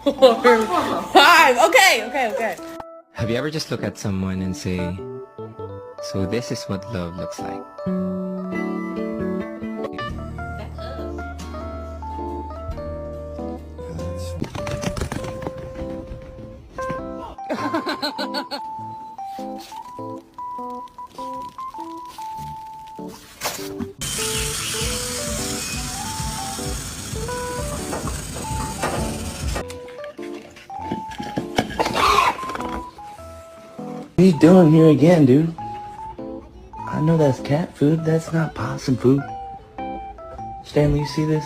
4, 5. Okay. Have you ever just look at someone and say, so this is what love looks like? What are you doing here again, dude? I know that's cat food. That's not possum food. Stanley, you see this?